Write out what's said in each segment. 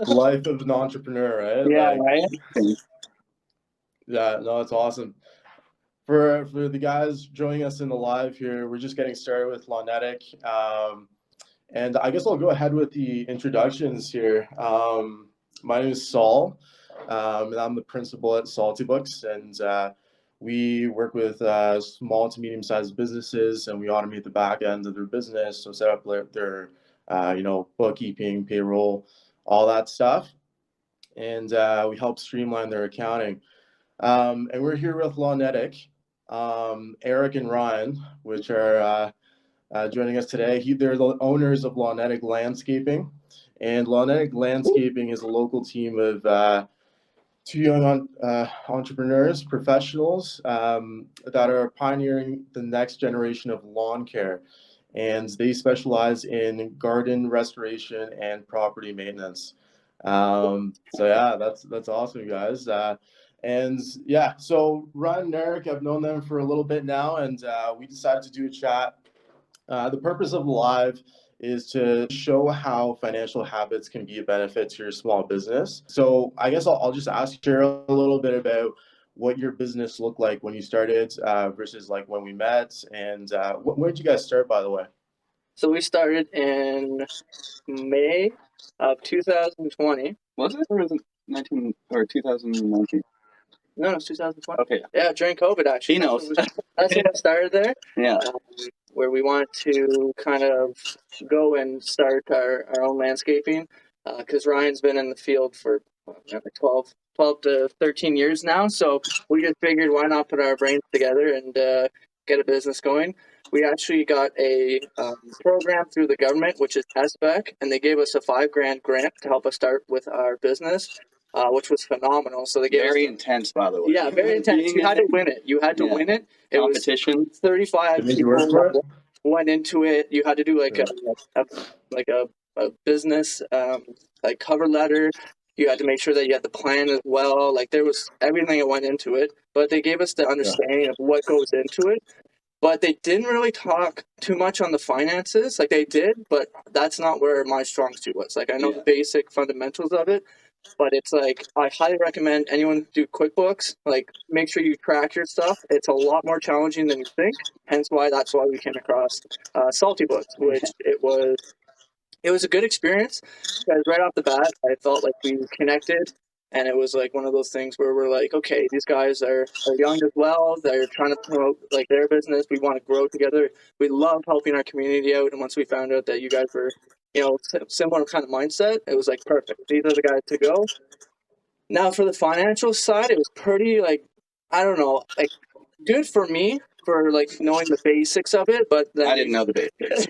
life of an entrepreneur, right? Yeah, Like, right. yeah, no, it's awesome. For the guys joining us in the live here, we're just getting started with Lawnetic. And I guess I'll go ahead with the introductions here. My name is Saul, and I'm the principal at saltybooks, and we work with small to medium-sized businesses, and we automate the back end of their business, so set up their bookkeeping, payroll, all that stuff, and we help streamline their accounting. And we're here with Lawnetic, Eric and Ryan, which are joining us today. They're the owners of Lawnetic Landscaping. And Lawnetic Landscaping is a local team of two young entrepreneurs, professionals that are pioneering the next generation of lawn care. And they specialize in garden restoration and property maintenance. So yeah, that's awesome, guys. And yeah, so Ryan and Eric, I've known them for a little bit now, and we decided to do a chat. The purpose of the live is to show how financial habits can be a benefit to your small business. So I guess I'll just ask you share a little bit about what your business looked like when you started versus like when we met. And when did you guys start, by the way? So we started in May of 2020. Was it, or was it 19 or 2019? No, it was 2020. Okay. Yeah, during COVID, actually. He knows. That's when I started there. Yeah. Where we wanted to kind of go and start our own landscaping, because Ryan's been in the field for like 12 to 13 years now. So we just figured, why not put our brains together and get a business going. We actually got a program through the government, which is SBEC, and they gave us a $5,000 grant to help us start with our business, which was phenomenal. So they gave Very us intense, by the way. yeah, very intense. You had to win it. You had to win it. It Competition. was 35 Did you work for it? went into it. You had to do like a business like cover letter. You had to make sure that you had the plan as well. Like there was everything that went into it. But they gave us the understanding of what goes into it. But they didn't really talk too much on the finances. Like they did, but that's not where my strong suit was. Like I know the basic fundamentals of it, but it's like I highly recommend anyone do QuickBooks. Like make sure you track your stuff. It's a lot more challenging than you think. Hence that's why we came across saltybooks, which it was a good experience because right off the bat I felt like we connected. And it was like one of those things where we're like, okay, these guys are young as well. They're trying to promote like their business. We want to grow together. We love helping our community out. And once we found out that you guys were, similar kind of mindset, it was like, perfect. These are the guys to go. Now for the financial side, it was pretty like, I don't know, like good for me for like knowing the basics of it. But then I didn't know the basics.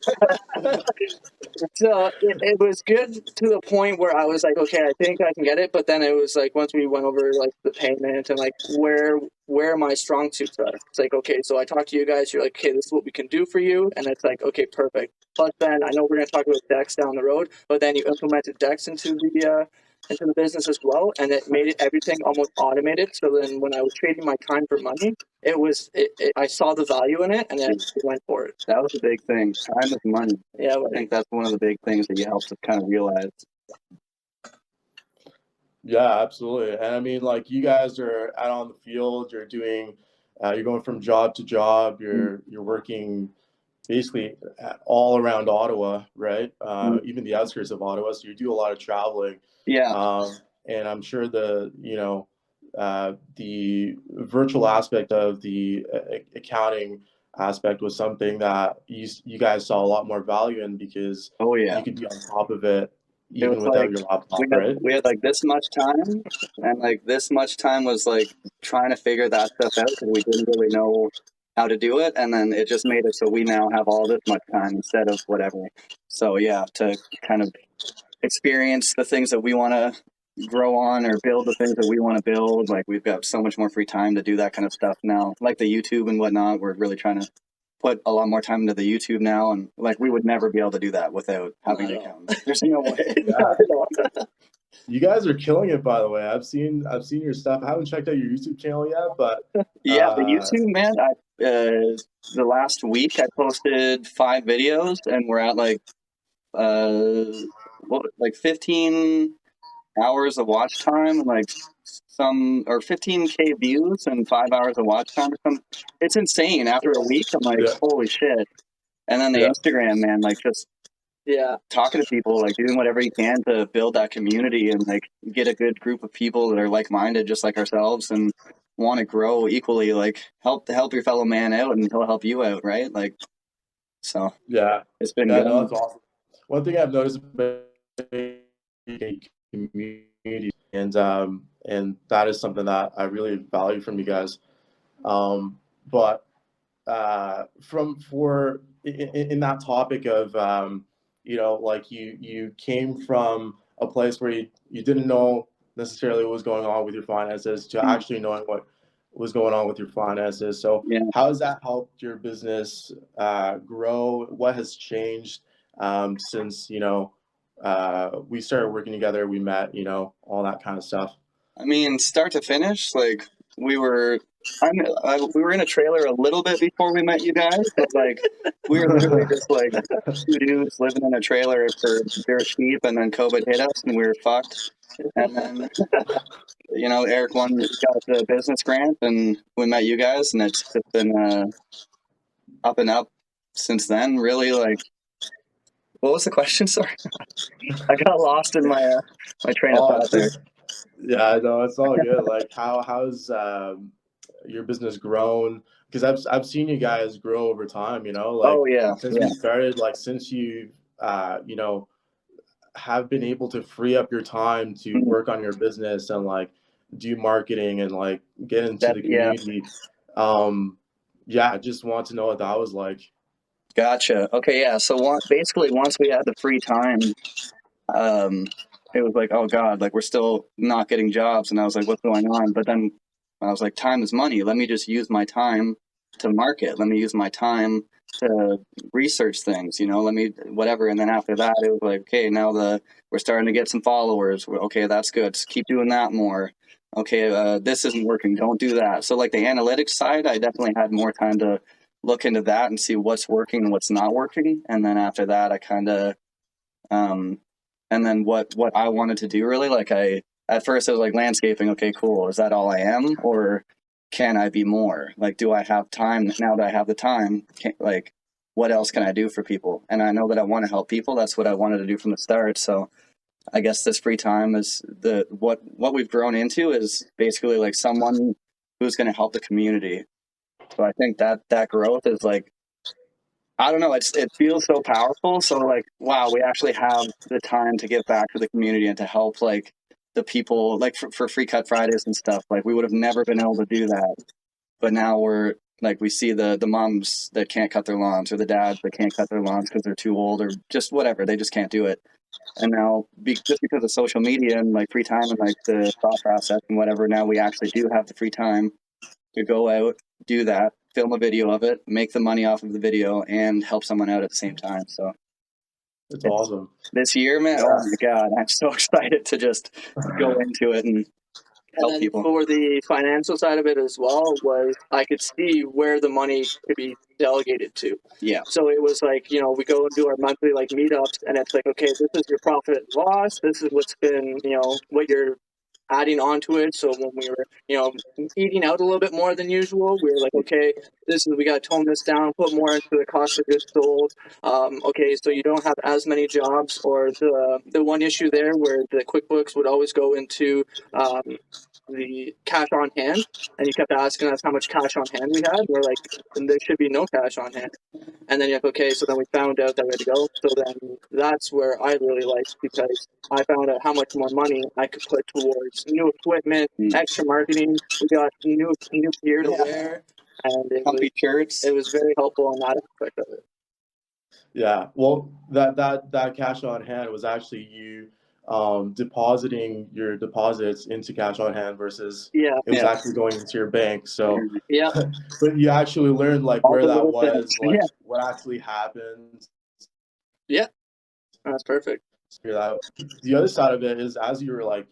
So it was good to the point where I was like, okay, I think I can get it. But then it was like once we went over like the payment and like where my strong suits are. It's like, okay, so I talked to you guys. You're like, okay, this is what we can do for you, and it's like, okay, perfect. But then I know we're gonna talk about Dex down the road. But then you implemented Dex into the business as well, and it made everything almost automated. So then when I was trading my time for money, I saw the value in it, and then went for it. That was a big thing. Time is money. Yeah, I think that's one of the big things that you help to kind of realize. Yeah, absolutely. And I mean, like you guys are out on the field. You're doing, you're going from job to job. You're working basically all around Ottawa, right? Even the outskirts of Ottawa. So you do a lot of traveling. Yeah. And I'm sure the virtual aspect of the accounting aspect was something that you guys saw a lot more value in because you could be on top of it even without your laptop, right? We had like this much time, and like this much time was like trying to figure that stuff out because we didn't really know how to do it, and then it just made it so we now have all this much time instead of whatever. So yeah, to kind of experience the things that we want to grow on or build the things that we want to build. Like we've got so much more free time to do that kind of stuff now. Like the YouTube and whatnot, we're really trying to put a lot more time into the YouTube now, and like we would never be able to do that without having an accountant. There's no way. You guys are killing it, by the way. I've seen your stuff. I haven't checked out your YouTube channel yet, but yeah, the YouTube, man. The last week I posted 5 videos, and we're at like 15 hours of watch time, like some, or 15K views and 5 hours of watch time or something. It's insane. After a week, I'm like, Yeah. holy shit. And then the Yeah. Instagram, man, like just Yeah. talking to people, like doing whatever you can to build that community and like get a good group of people that are like-minded, just like ourselves, and want to grow equally. Like help your fellow man out, and he'll help you out, right? Like, so Yeah. it's been Yeah, good. no, that's awesome. One thing I've noticed about community, and that is something that I really value from you guys. But in that topic of like you came from a place where you didn't know necessarily what was going on with your finances to actually knowing what was going on with your finances. So Yeah. how has that helped your business grow? What has changed since we started working together, we met, all that kind of stuff? I mean, start to finish, like we were in a trailer a little bit before we met you guys, but like we were literally just like two dudes living in a trailer for dirt cheap, and then COVID hit us and we were fucked. And then Eric got the business grant, and we met you guys, and it's just been up and up since then. Really, like, what was the question? Sorry, I got lost in my train of thought there. Yeah, no, it's all good. Like, how's your business grown? Because I've seen you guys grow over time. Like, oh yeah, since we started, like since you have been able to free up your time to work on your business and like do marketing and like get into the community. I just want to know what that was like. Gotcha. Okay, yeah. So basically, once we had the free time, it was like, oh God, like we're still not getting jobs, and I was like, what's going on? But then I was like, time is money. Let me just use my time to market. Let me use my time to research things. Let me whatever. And then after that, it was like, okay, now we're starting to get some followers. Okay, that's good. Just keep doing that more. Okay, this isn't working. Don't do that. So like the analytics side, I definitely had more time to look into that and see what's working and what's not working. And then after that, I kind of and then what I wanted to do, really, like at first I was like, landscaping, okay, cool. Is that all I am? Or can I be more? Like, do I have time now that I have the time? Like, what else can I do for people? And I know that I want to help people. That's what I wanted to do from the start. So I guess this free time is what we've grown into is basically like someone who's going to help the community. So I think that growth is like, I don't know, it feels so powerful. So like, wow, we actually have the time to give back to the community and to help like the people, like for Free Cut Fridays and stuff. Like we would have never been able to do that. But now we're like, we see the moms that can't cut their lawns, or the dads that can't cut their lawns because they're too old, or just whatever, they just can't do it. And now just because of social media and like free time and like the thought process and whatever, now we actually do have the free time to go out, do that, film a video of it, make the money off of the video, and help someone out at the same time. So it's awesome. This year, man, oh my God, I'm so excited to just go into it and help people. For the financial side of it as well, was I could see where the money could be delegated to. Yeah. So it was like, we go and do our monthly like meetups, and it's like, okay, this is your profit and loss. This is what's been, what you're adding onto it. So when we were, eating out a little bit more than usual, we were like, okay, we got to tone this down, put more into the cost of goods sold. Okay, so you don't have as many jobs, or the one issue there where the QuickBooks would always go into the cash on hand, and you kept asking us how much cash on hand we had. We're like, there should be no cash on hand. And then you're like, okay, so then we found out that we had to go. So then that's where I really liked, because I found out how much more money I could put towards new equipment, extra marketing. We got new gear to wear, and it was very helpful in that aspect of it. Yeah, well, that cash on hand was actually you depositing your deposits into cash on hand versus it was actually going into your bank. So but you actually learned like where that was, like what actually happened. Yeah, that's perfect. The other side of it is, as you were like,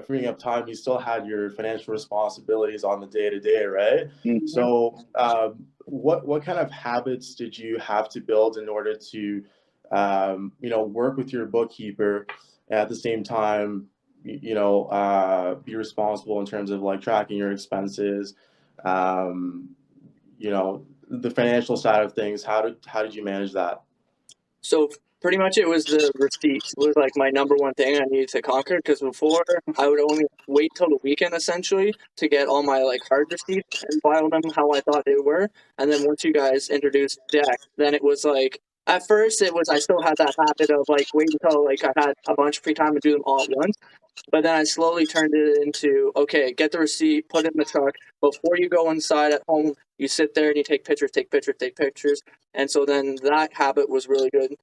freeing up time, you still had your financial responsibilities on the day-to-day, right? Mm-hmm. So what kind of habits did you have to build in order to work with your bookkeeper, at the same time be responsible in terms of like tracking your expenses, the financial side of things. How did you manage that? So pretty much it was the receipts. It was like my number one thing I needed to conquer, because before I would only wait till the weekend essentially to get all my like hard receipts and file them how I thought they were. And then once you guys introduced Deck, then it was like, at first it was, I still had that habit of like waiting until like I had a bunch of free time to do them all at once. But then I slowly turned it into, okay, get the receipt, put it in the truck. Before you go inside at home, you sit there and you take pictures, take pictures, take pictures. And so then that habit was really good.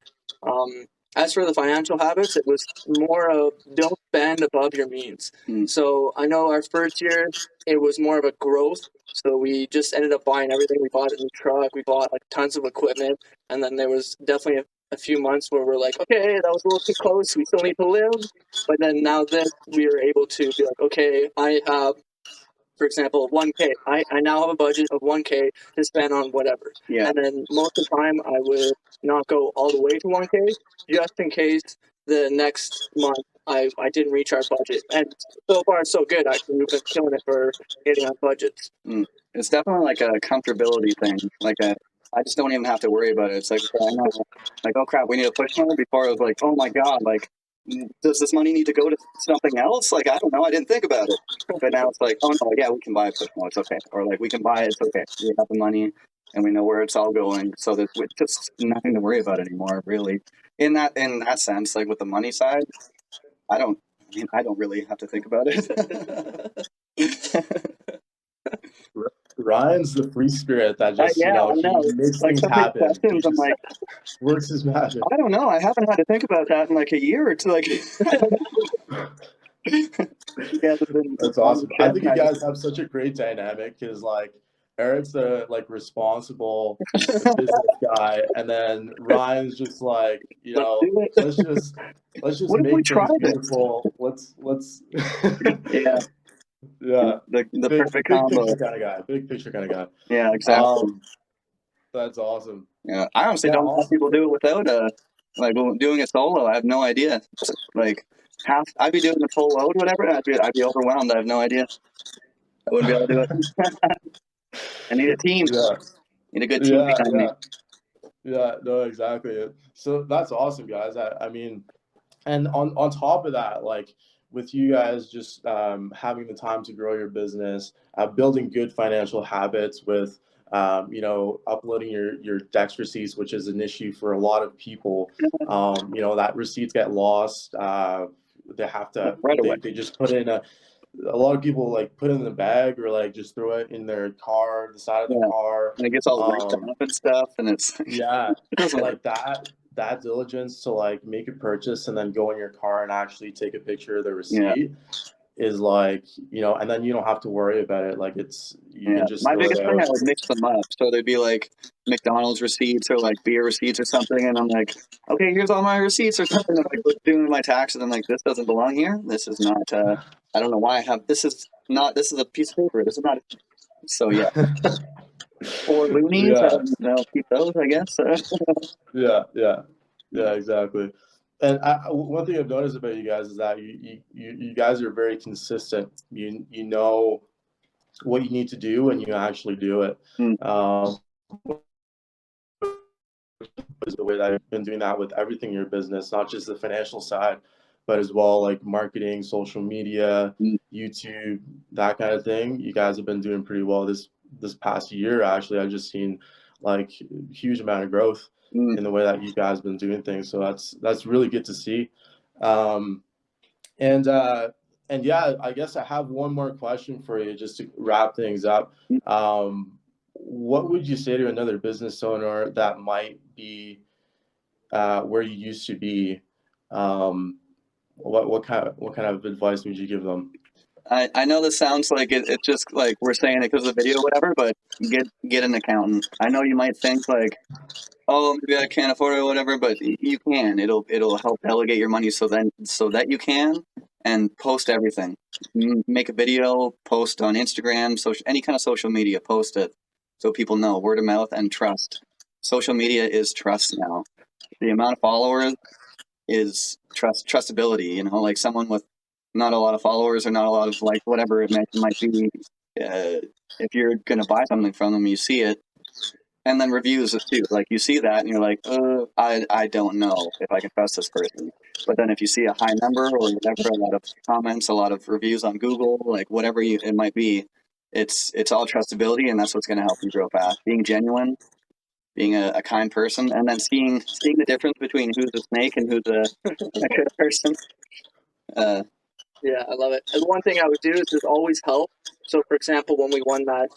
As for the financial habits, it was more of don't spend above your means. So I know our first year, it was more of a growth. So we just ended up buying everything. We bought a new truck. We bought like tons of equipment. And then there was definitely a few months where we're like, okay, that was a little too close. We still need to live. But then now that we are able to be like, okay, I have, for example, 1K. I now have a budget of 1K to spend on whatever. Yeah. And then most of the time I would not go all the way to 1K, just in case the next month I didn't reach our budget. And so far so good. Actually, we've been killing it for getting on budgets. It's definitely like a comfortability thing. I just don't even have to worry about it. It's like, okay, I know, like, oh crap, we need a push mower. Before it was like, oh my god, like, does this money need to go to something else? Like, I don't know, I didn't think about it. But now it's like, oh no, yeah, we can buy a push mower, it's okay. Or like, we can buy it, it's okay. We have the money and we know where it's all going. So there's just nothing to worry about anymore, really. In that sense, like with the money side, I don't really have to think about it. Ryan's the free spirit that just, yeah, I know. he makes Like things some of these happen. He questions, I'm just like, works his magic. I don't know. I haven't had to think about that in like a year or two. Like, That's awesome. I think you guys have such a great dynamic because like Eric's the like responsible business guy, and then Ryan's just like, let's just What if make we things tried it? beautiful. Let's yeah, yeah. the Big perfect combo. picture kind of guy. Big picture kind of guy. Yeah, exactly. That's awesome. Yeah, I honestly Yeah, don't know how awesome. people do it without like doing it solo. I have no idea. Like I'd be doing the full load, whatever. And I'd be overwhelmed. I have no idea. I wouldn't be able to do it. I need a team. Yeah. Need a good team behind me. Yeah, no, exactly. So that's awesome, guys. I mean, and on top of that, like with you guys just having the time to grow your business, building good financial habits with uploading your Dex receipts, which is an issue for a lot of people. That receipts get lost. They have to Right away. they just put in a lot of people like put it in the bag or like just throw it in their car, the side of the car. And it gets all wrapped up and stuff, and it's Yeah, like that diligence to like make a purchase and then go in your car and actually take a picture of the receipt is like, and then you don't have to worry about it. Like you can just my throw biggest it thing, I out. would mix them up. So there'd be like McDonald's receipts or like beer receipts or something, and I'm like, okay, here's all my receipts or something. And like doing my taxes, I'm like, this doesn't belong here. This is not. I don't know why I have. This is a piece of paper. This is not. So yeah. Or loonies, I'll keep those, I guess. Yeah, exactly. And one thing I've noticed about you guys is that you guys are very consistent. You know what you need to do and you actually do it. Is the way that I've been doing that with everything in your business, not just the financial side, but as well like marketing, social media, YouTube, that kind of thing. You guys have been doing pretty well this past year. Actually, I've just seen like huge amount of growth in the way that you guys have been doing things. So that's really good to see. And yeah, I guess I have one more question for you just to wrap things up. What would you say to another business owner that might be where you used to be? What kind of advice would you give them? I know this sounds like it's just like we're saying it because of the video or whatever, but get an accountant. I know you might think like, oh, maybe I can't afford it or whatever, but you can. It'll help delegate your money so that you can, and post everything. Make a video, post on Instagram, any kind of social media, post it so people know. Word of mouth and trust. Social media is trust now. The amount of followers is trustability. Like someone with not a lot of followers or not a lot of like whatever it might be. If you're gonna buy something from them, you see it, and then reviews too. Like you see that, and you're like, I don't know if I can trust this person. But then if you see a high number or whatever, a lot of comments, a lot of reviews on Google, like whatever it might be, it's all trustability, and that's what's gonna help you grow fast. Being genuine, being a kind person, and then seeing the difference between who's a snake and who's a good person. Yeah, I love it. And one thing I would do is just always help. So, for example, when we won that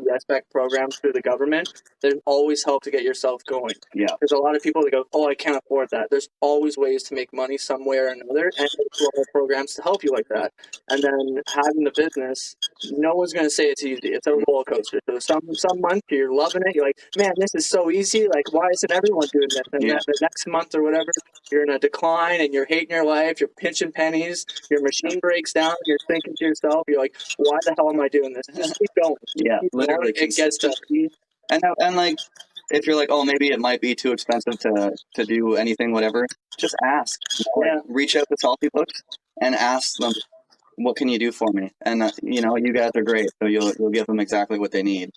respect program through the government, there's always help to get yourself going. Yeah. There's a lot of people that go, oh, I can't afford that. There's always ways to make money somewhere or another, and there's a lot of programs to help you like that. And then having the business, no one's going to say it's easy. It's a roller coaster. So some months you're loving it. You're like, man, this is so easy. Like, why isn't everyone doing this? And then the next month or whatever, you're in a decline and you're hating your life. You're pinching pennies. Your machine breaks down. You're thinking to yourself, you're like, why the hell am I doing this? Just keep going. Yeah, Keep literally. going. It gets to and like, if you're like, oh, maybe it might be too expensive to do anything, whatever, just ask. Like, reach out to SaltyBooks and ask them, what can you do for me? And you guys are great, so you'll give them exactly what they need.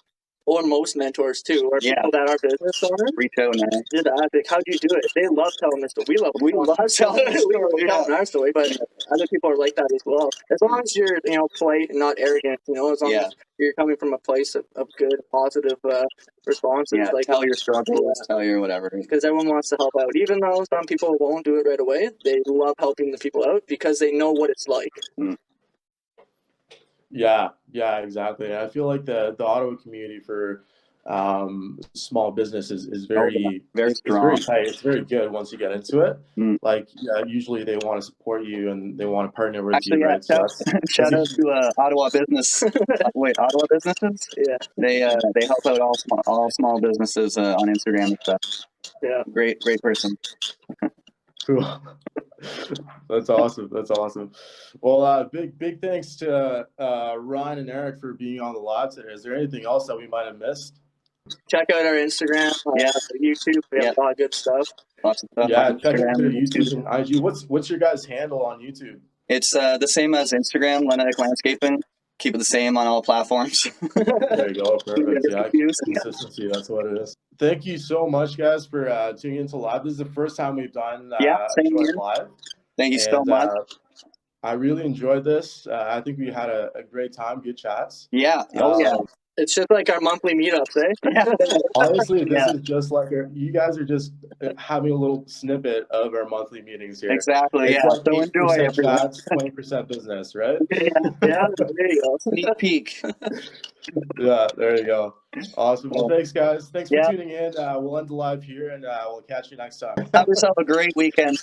Or most mentors too, or people that are business owners. Reach out and Did that. Like, how'd you do it? They love telling this story. We love telling the story. We love telling our story, but other people are like that as well. As long as you're, polite and not arrogant, as long as you're coming from a place of good, positive responses. Yeah, like tell your struggles, tell your whatever. Because everyone wants to help out. Even though some people won't do it right away, they love helping the people out because they know what it's like. Mm. Yeah, exactly. I feel like the Ottawa community for small business is very very strong. It's very tight. It's very good once you get into it. Mm. Like usually they want to support you and they want to partner with Actually, you, right? So shout out to Ottawa Business. Ottawa Businesses. Yeah, they help out all small businesses on Instagram and stuff. Yeah, great person. Cool. That's awesome. Well, big thanks to Ryan and Eric for being on the live today. Is there anything else that we might have missed? Check out our Instagram, YouTube. We have a lot of good stuff. Lots of stuff. Yeah, check out their YouTube and IG. What's your guys' handle on YouTube? It's the same as Instagram, Lenetic Landscaping. Keep it the same on all platforms. There you go. Perfect. Yeah, consistency. That's what it is. Thank you so much, guys, for tuning into live. This is the first time we've done same here. live. Thank you so much. I really enjoyed this. I think we had a great time, good chats. Yeah. It's just like our monthly meetups, eh? Honestly, this is just like you guys are just having a little snippet of our monthly meetings here. Exactly. It's like so enjoy it. Chats, 20% business, right? Yeah. There you go. Sneak peek. Yeah, there you go. Awesome. Well, thanks, guys. Thanks for tuning in. We'll end the live here, and we'll catch you next time. Have yourself a great weekend.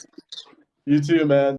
You too, man.